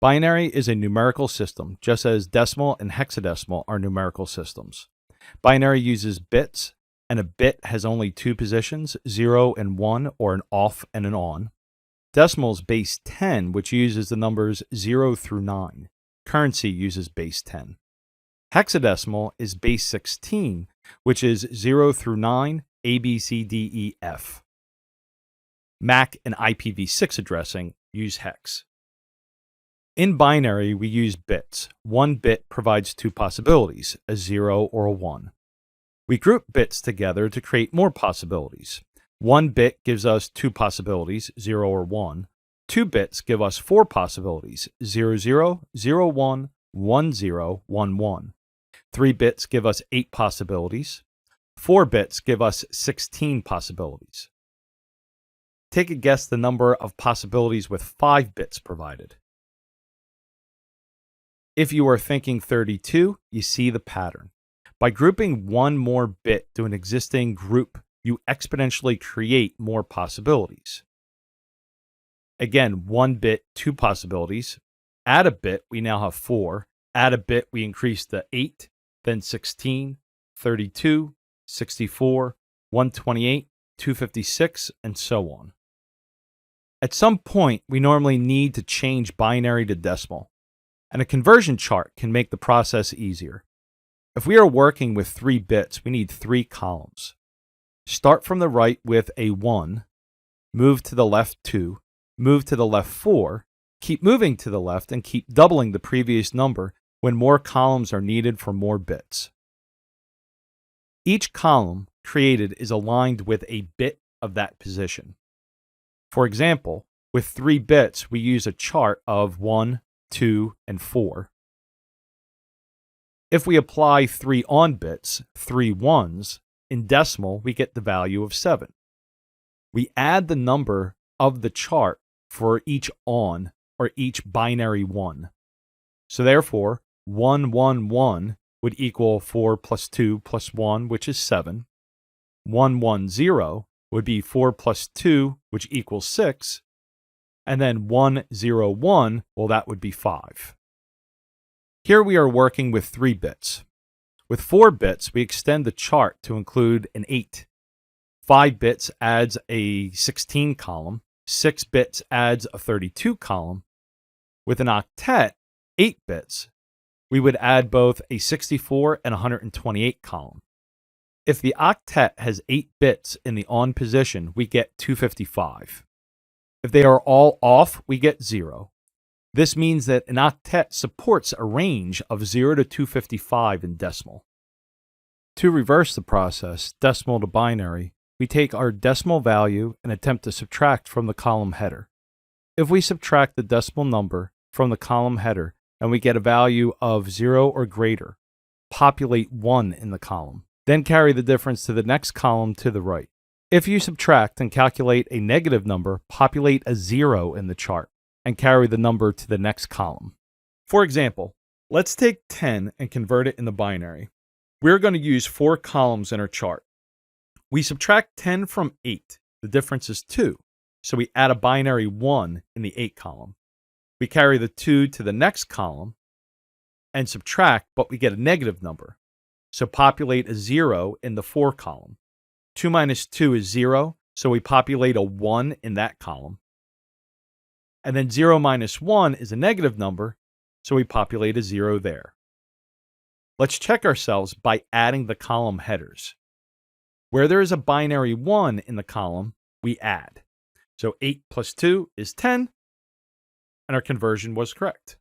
Binary is a numerical system, just as decimal and hexadecimal are numerical systems. Binary uses bits, and a bit has only two positions, 0 and 1, or an off and an on. Decimal is base 10, which uses the numbers 0 through 9. Currency uses base 10. Hexadecimal is base 16, which is 0 through 9, A, B, C, D, E, F. MAC and IPv6 addressing use hex. In binary, we use bits. One bit provides two possibilities, a 0 or a 1. We group bits together to create more possibilities. One bit gives us two possibilities, 0 or 1. Two bits give us four possibilities, 0, 0, 0, 1, 1, 0, 1, 1. 3 bits give us 8 possibilities. 4 bits give us 16 possibilities. Take a guess the number of possibilities with 5 bits provided. If you are thinking 32, you see the pattern. By grouping one more bit to an existing group, you exponentially create more possibilities. Again, one bit, two possibilities. Add a bit, we now have 4. Add a bit, we increase to 8, then 16, 32, 64, 128, 256, and so on. At some point, we normally need to change binary to decimal, and a conversion chart can make the process easier. If we are working with 3 bits, we need 3 columns. Start from the right with a 1, move to the left 2, move to the left 4, keep moving to the left, and keep doubling the previous number when more columns are needed for more bits. Each column created is aligned with a bit of that position. For example, with 3 bits, we use a chart of 1, 2, and 4. If we apply 3 on bits, 3 ones, in decimal, we get the value of 7. We add the number of the chart for each on, or each binary 1. So therefore, 1, 1, 1 would equal 4 plus 2 plus 1, which is 7. 1, 1, 0 would be 4 plus 2, which equals 6. And then 1, 0, 1, well, that would be 5. Here we are working with 3 bits. With 4 bits, we extend the chart to include an 8. 5 bits adds a 16 column. 6 bits adds a 32 column. With an octet, 8 bits, we would add both a 64 and 128 column. If the octet has 8 bits in the on position, we get 255. If they are all off, we get 0. This means that an octet supports a range of 0 to 255 in decimal. To reverse the process, decimal to binary, we take our decimal value and attempt to subtract from the column header. If we subtract the decimal number from the column header and we get a value of 0 or greater, populate 1 in the column. Then carry the difference to the next column to the right. If you subtract and calculate a negative number, populate a 0 in the chart and carry the number to the next column. For example, let's take 10 and convert it into binary. We're going to use 4 columns in our chart. We subtract 10 from 8. The difference is 2. So we add a binary 1 in the 8 column. We carry the 2 to the next column and subtract, but we get a negative number. So populate a 0 in the 4 column. 2 minus 2 is 0, so we populate a 1 in that column. And then 0 minus 1 is a negative number, so we populate a 0 there. Let's check ourselves by adding the column headers. Where there is a binary 1 in the column, we add. So 8 plus 2 is 10, and our conversion was correct.